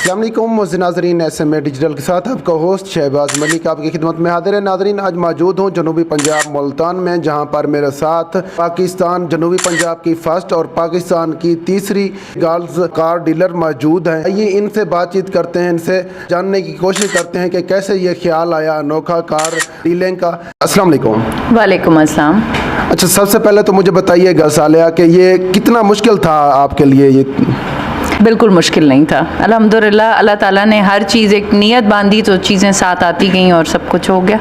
अस्सलाम वालेकुम नाज़रीन, SMA डिजिटल के साथ आपका होस्ट शहबाज मलिक आपकी खिदमत में हाजिर है। नाज़रीन, आज मौजूद हूँ जनूबी पंजाब मुल्तान में, जहाँ पर मेरे साथ पाकिस्तान जनूबी पंजाब की फर्स्ट और पाकिस्तान की तीसरी गर्ल्स कार डीलर मौजूद हैं। आइए इनसे बातचीत करते हैं, इनसे जानने की कोशिश करते हैं कि कैसे ये ख्याल आया अनोखा कार डीलिंग का। अस्सलाम वालेकुम। वालेकुम अस्सलाम। अच्छा, सबसे पहले तो मुझे बताइएगा सालिया कि ये कितना मुश्किल था आपके लिए? ये बिल्कुल मुश्किल नहीं था, अल्हम्दुलिल्लाह। अल्लाह ताला ने हर चीज़ एक नियत बांधी तो चीज़ें साथ आती गईं और सब कुछ हो गया।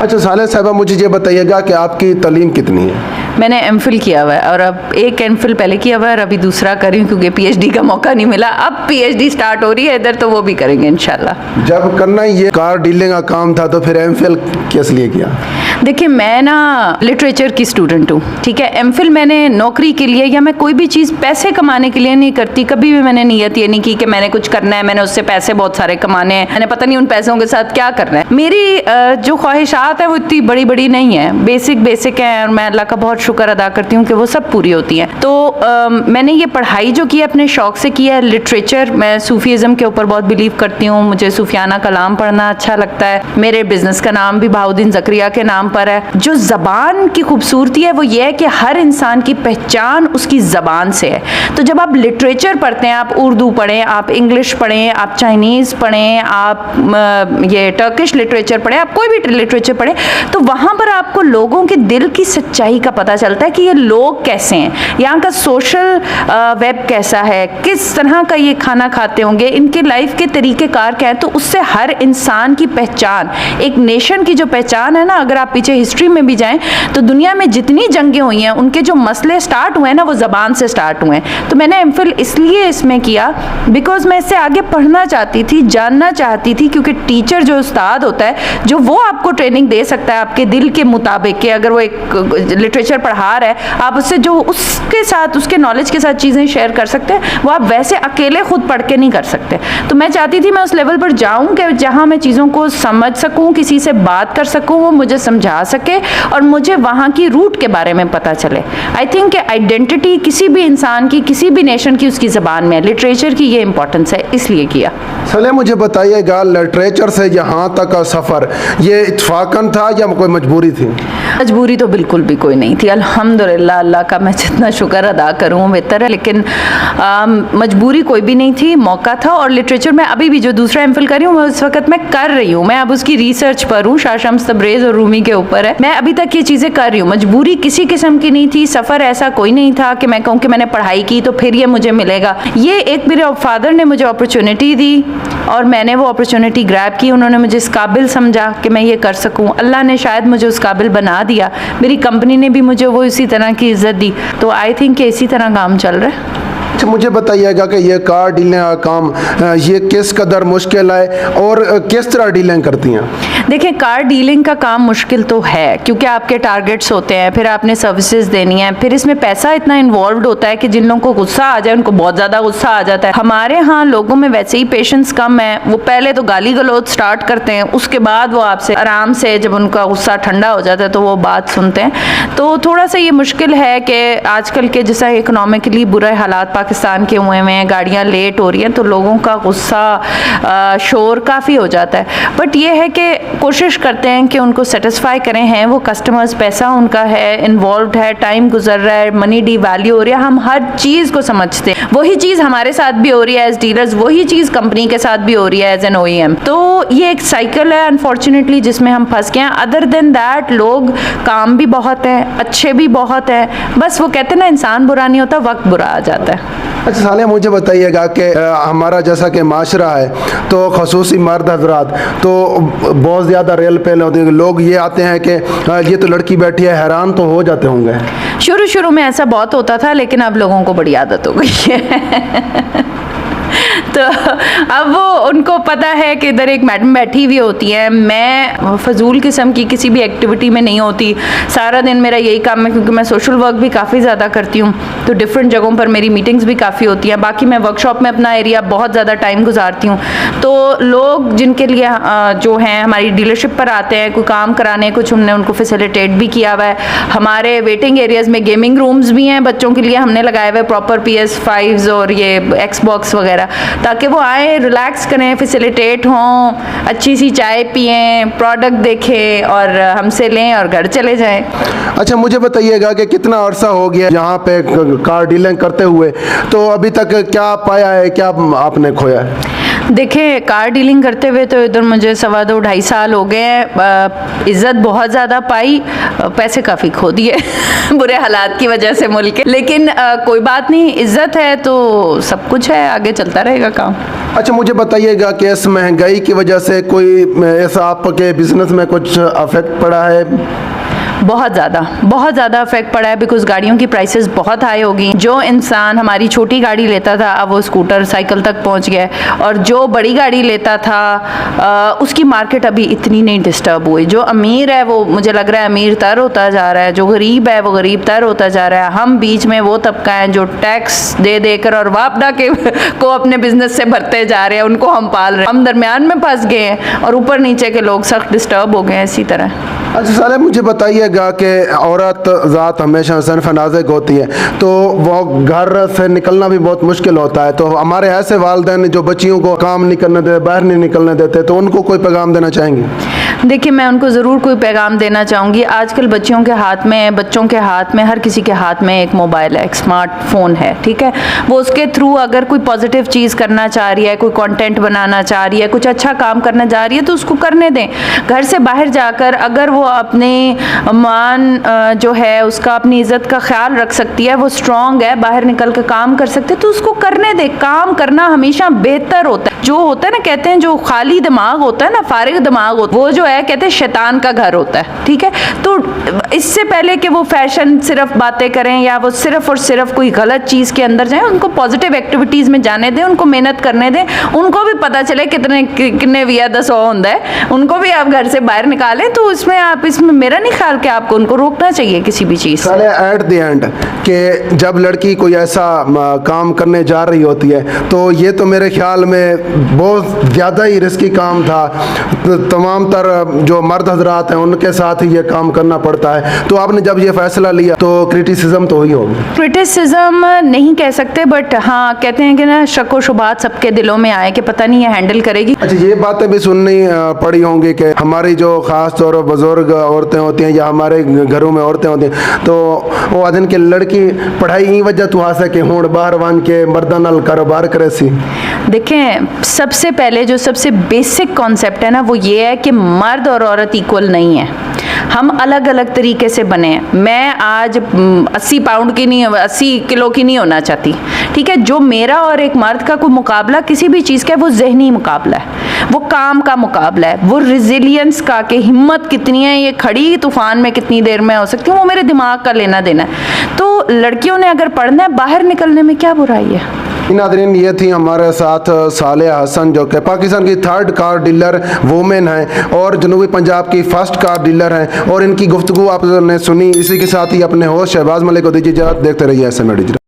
अच्छा सालिया साहिबा, मुझे ये बताइएगा कि आपकी तालीम कितनी है? मैंने एमफिल किया हुआ है और अब एक एमफिल पहले किया हुआ है और अभी दूसरा कर रही हूँ क्योंकि पीएचडी का मौका नहीं मिला। अब पीएचडी स्टार्ट हो रही है इधर, तो वो भी करेंगे इंशाल्लाह। जब करना ये कार डीलिंग का काम था तो फिर एमफिल किस लिए किया? देखिए, मैं ना लिटरेचर की स्टूडेंट हूँ, ठीक है। एमफिल मैंने नौकरी के लिए या मैं कोई भी चीज़ पैसे कमाने के लिए नहीं करती। कभी भी मैंने नियत ये नहीं की कि मैंने कुछ करना है, मैंने उससे पैसे बहुत सारे कमाने हैं, मैंने पता नहीं उन पैसों के साथ क्या करना है। मेरी जो ख्वाहिशात है वो इतनी बड़ी बड़ी नहीं है, बेसिक है, और मैं अल्लाह का बहुत शुक्र अदा करती हूँ कि वो सब पूरी होती हैं। तो मैंने ये पढ़ाई जो की है अपने शौक से की है, लिटरेचर। मैं सूफीज़म के ऊपर बहुत बिलीव करती हूँ, मुझे सूफियाना कलाम पढ़ना अच्छा लगता है। मेरे बिजनेस का नाम भी बहाउद्दीन ज़करिया के नाम पर है। जो ज़बान की खूबसूरती है वो ये है कि हर इंसान की पहचान उसकी ज़बान से है। तो जब आप लिटरेचर पढ़ते हैं, आप उर्दू पढ़ें, आप इंग्लिश पढ़ें, आप चाइनीज़ पढ़ें, आप ये टर्किश लिटरेचर पढ़ें, आप कोई भी लिटरेचर पढ़ें, तो वहाँ पर आपको लोगों के दिल की सच्चाई का पता चलता है कि ये लोग कैसे हैं, यहाँ का सोशल वेब कैसा है, किस तरह का ये खाना खाते होंगे, इनके लाइफ के तरीक़ेकार क्या है। तो उससे हर इंसान की पहचान, एक नेशन की जो पहचान है ना, अगर आप पीछे हिस्ट्री में भी जाएं तो दुनिया में जितनी जंगें हुई हैं उनके जो मसले स्टार्ट हुए हैं ना, वो ज़बान से स्टार्ट हुए हैं। तो मैंने एमफिल इसलिए इसमें किया बिकॉज मैं इससे आगे पढ़ना चाहती थी, जानना चाहती थी, क्योंकि टीचर जो उस्ताद होता है जो वो आपको ट्रेनिंग दे सकता है आपके दिल के मुताबिक, कि अगर वो एक लिटरेचर पढ़ा रहा है आप उससे जो उसके साथ उसके नॉलेज के साथ चीज़ें शेयर कर सकते हैं, वो आप वैसे अकेले खुद पढ़ के नहीं कर सकते। तो मैं चाहती थी मैं उस लेवल पर जाऊँ कि जहाँ मैं चीज़ों को समझ सकूँ, किसी से बात कर सकूँ, वो मुझे समझा सके और मुझे वहाँ की रूट के बारे में पता चले। आई थिंक आइडेंटिटी किसी भी इंसान की, किसी भी नेशन की उसकी ज़बान में है। लिटरेचर की ये इंपॉर्टेंस है, इसलिए किया। चले मुझे बताइएगा, लिटरेचर से यहाँ तक का सफ़र ये इत्फाकन था या कोई मजबूरी थी? मजबूरी तो बिल्कुल भी कोई नहीं थी, अल्हम्दुलिल्लाह। अल्लाह का मैं जितना शुक्र अदा करूँ बेहतर है, लेकिन मजबूरी कोई भी नहीं थी, मौका था। और लिटरेचर में अभी भी जो दूसरा एमफिल कर रही हूँ, मैं उस वक्त मैं कर रही हूँ, मैं अब उसकी रिसर्च पर हूँ, शाह शम्स तब्रेज़ और रूमी के ऊपर है। मैं अभी तक ये चीज़ें कर रही हूँ, मजबूरी किसी किस्म की नहीं थी। सफ़र ऐसा कोई नहीं था कि मैं कहूँ कि मैंने पढ़ाई की तो फिर ये मुझे मिलेगा। ये एक मेरे फादर ने मुझे अपॉर्चुनिटी दी और मैंने वो अपॉर्चुनिटी ग्रैब की। उन्होंने मुझे इस काबिल समझा कि मैं ये कर सकूँ। अल्लाह ने शायद मुझे उस काबिल बना दिया, मेरी कंपनी ने भी मुझे वो इसी तरह की इज़्ज़त दी। तो आई थिंक कि इसी तरह काम चल रहा है। अच्छा, मुझे बताइएगा कि ये कार डीलिंग का काम ये किस कदर मुश्किल है और किस तरह डीलिंग करती हैं? देखिए, कार डीलिंग का काम मुश्किल तो है क्योंकि आपके टारगेट्स होते हैं, फिर आपने सर्विसेज देनी है, फिर इसमें पैसा इतना इन्वॉल्व होता है कि जिन लोगों को गुस्सा आ जाए उनको बहुत ज़्यादा गुस्सा आ जाता है। हमारे यहाँ लोगों में वैसे ही पेशेंस कम है, वो पहले तो गाली गलौज स्टार्ट करते हैं, उसके बाद वो आपसे आराम से जब उनका गुस्सा ठंडा हो जाता है तो वो बात सुनते हैं। तो थोड़ा सा ये मुश्किल है कि आजकल के जैसा इकोनॉमिकली बुरे हालात पाकिस्तान के हुए हैं, गाड़ियाँ लेट हो रही हैं, तो लोगों का गुस्सा शोर काफ़ी हो जाता है। बट ये है कि कोशिश करते हैं कि उनको सेटिस्फाई करें, हैं वो कस्टमर्स, पैसा उनका है, इन्वॉल्व है, टाइम गुजर रहा है, मनी डी वैल्यू हो रही है, हम हर चीज़ को समझते हैं। वही चीज़ हमारे साथ भी हो रही है एज डीलर्स, वही चीज़ कंपनी के साथ भी हो रही है एज एन OEM। तो ये एक साइकिल है अनफॉर्चुनेटली जिसमें हम फंस गए हैं। अदर देन दैट लोग काम भी बहुत है, अच्छे भी बहुत है, बस वो कहते हैं ना, इंसान बुरा नहीं होता, वक्त बुरा आ जाता है। अच्छा सालिया, मुझे बताइएगा कि हमारा जैसा कि माशरा है तो खसूसी मर्द हजरात तो बहुत ज़्यादा रेल पेल होते हैं, लोग ये आते हैं कि ये तो लड़की बैठी है, हैरान तो हो जाते होंगे। शुरू में ऐसा बहुत होता था, लेकिन अब लोगों को बड़ी आदत हो गई है। तो अब वो उनको पता है कि इधर एक मैडम बैठी हुई होती है। मैं फजूल किस्म की किसी भी एक्टिविटी में नहीं होती, सारा दिन मेरा यही काम है, क्योंकि मैं सोशल वर्क भी काफ़ी ज़्यादा करती हूँ, तो डिफरेंट जगहों पर मेरी मीटिंग्स भी काफ़ी होती हैं। बाकी मैं वर्कशॉप में अपना एरिया बहुत ज़्यादा टाइम गुजारती हूँ। तो लोग जिनके लिए जो हैं हमारी डीलरशिप पर आते हैं कोई काम कराने, कुछ हमने उनको फैसिलिटेट भी किया हुआ है। हमारे वेटिंग एरियाज़ में गेमिंग रूम्स भी हैं बच्चों के लिए, हमने लगाए हुए प्रॉपर PS5s और ये Xbox वगैरह, ताकि वो आए, रिलैक्स करें, फैसिलिटेट हों, अच्छी सी चाय पिएं, प्रोडक्ट देखें और हमसे लें और घर चले जाएं। अच्छा, मुझे बताइएगा कि कितना अरसा हो गया यहाँ पे कार डीलिंग करते हुए, तो अभी तक क्या पाया है, क्या आपने खोया है? देखिए, कार डीलिंग करते हुए तो इधर मुझे 2.5 साल हो गए हैं। इज़्ज़त बहुत ज़्यादा पाई, पैसे काफ़ी खो दिए बुरे हालात की वजह से मुल्क के, लेकिन कोई बात नहीं, इज़्ज़त है तो सब कुछ है, आगे चलता रहेगा काम। अच्छा, मुझे बताइएगा कि इस महंगाई की वजह से कोई ऐसा आपके बिजनेस में कुछ अफेक्ट पड़ा है? बहुत ज़्यादा इफेक्ट पड़ा है, बिकॉज गाड़ियों की प्राइसेस बहुत हाई हो गई। जो इंसान हमारी छोटी गाड़ी लेता था, अब वो स्कूटर साइकिल तक पहुंच गया है, और जो बड़ी गाड़ी लेता था उसकी मार्केट अभी इतनी नहीं डिस्टर्ब हुई। जो अमीर है वो, मुझे लग रहा है, अमीर तर होता जा रहा है, जो गरीब है वो गरीब तर होता जा रहा है। हम बीच में वो तबका है जो टैक्स दे देकर और वापडा के को अपने बिजनेस से भरते जा रहे हैं, उनको हम पाल रहे हैं। हम दरमियान में फंस गए हैं और ऊपर नीचे के लोग सख्त डिस्टर्ब हो गए हैं इसी तरह। अच्छा साले, मुझे बताइएगा कि औरत ज़ात हमेशा सनफ नाज़िक होती है, तो वो घर से निकलना भी बहुत मुश्किल होता है। तो हमारे ऐसे वालिदैन जो बच्चियों को काम नहीं करने देते, बाहर नहीं निकलने देते, तो उनको कोई पैगाम देना चाहेंगे? देखिए, मैं उनको ज़रूर कोई पैगाम देना चाहूँगी। आजकल बच्चों के हाथ में, हर किसी के हाथ में एक मोबाइल है, एक स्मार्टफोन है, ठीक है। वो उसके थ्रू अगर कोई पॉजिटिव चीज़ करना चाह रही है, कोई कंटेंट बनाना चाह रही है, कुछ अच्छा काम करना चाह रही है, तो उसको करने दें। घर से बाहर जाकर अगर वो अपने मान जो है उसका, अपनी इज़्ज़त का ख्याल रख सकती है, वो स्ट्रॉन्ग है, बाहर निकल कर काम कर सकते, तो उसको करने दे। काम करना हमेशा बेहतर होता है। जो होता है ना, कहते हैं जो खाली दिमाग होता है ना, फारिग दिमाग होता है, वो जो है कहते हैं शैतान का घर होता है, ठीक है। तो इससे पहले कि वो फैशन सिर्फ बातें करें या वो सिर्फ और सिर्फ कोई गलत चीज़ के अंदर जाएं, उनको पॉजिटिव एक्टिविटीज़ में जाने दें, उनको मेहनत करने दें, उनको भी पता चले कितने विया 100 होता है, उनको भी आप घर से बाहर निकालें। तो इसमें मेरा नहीं ख्याल कि आपको उनको रोकना चाहिए किसी भी चीज़ से। एट द एंड कि जब लड़की कोई ऐसा काम करने जा रही होती है, तो ये तो मेरे ख्याल में बहुत ज़्यादा ही रिस्की काम था। तमाम तर जो मर्द हजरात हैं उनके साथ ही ये काम करना पड़ता है। तो आपने जब ये फैसला लिया तो क्रिटिसिज्म तो हुई होगी? क्रिटिसिज्म नहीं कह सकते, बट हाँ कहते हैं कि ना, शक व शुबात सबके दिलों में आए कि पता नहीं ये हैंडल करेगी। अच्छा, ये बातें भी सुननी पड़ी होंगी कि हमारी जो ख़ास तौर पर बुजुर्ग औरतें होती हैं या हमारे घरों में औरतें होती हैं, तो वो आदन के लड़की पढ़ाई ई वजह तो आ सके हूँ बाहर वन के मर्दां नाल कारोबार करे सी। देखें, सबसे पहले जो सबसे बेसिक कॉन्सेप्ट है ना, वो ये है कि मर्द और औरत इक्वल नहीं है। हम अलग अलग तरीके से बने हैं। मैं आज 80 पाउंड की नहीं, 80 किलो की नहीं होना चाहती, ठीक है। जो मेरा और एक मर्द का कोई मुकाबला किसी भी चीज़ का है, वो जहनी मुकाबला है, वो काम का मुकाबला है, वो रिजिलियंस का, कि हिम्मत कितनी है, ये खड़ी तूफान में कितनी देर में हो सकती हूँ, वो मेरे दिमाग का लेना देना है। तो लड़कियों ने अगर पढ़ना है, बाहर निकलने में क्या बुराई है। नादरीन, ये थी हमारे साथ सालेहा हसन, जो कि पाकिस्तान की 3rd कार डीलर वुमेन है और जनूबी पंजाब की 1st कार डीलर हैं, और इनकी गुफ्तगू आपने सुनी। इसी के साथ ही अपने होस्ट शहबाज मलिक को दीजिए इजाज़त। देखते रहिए SMA डिजिटल।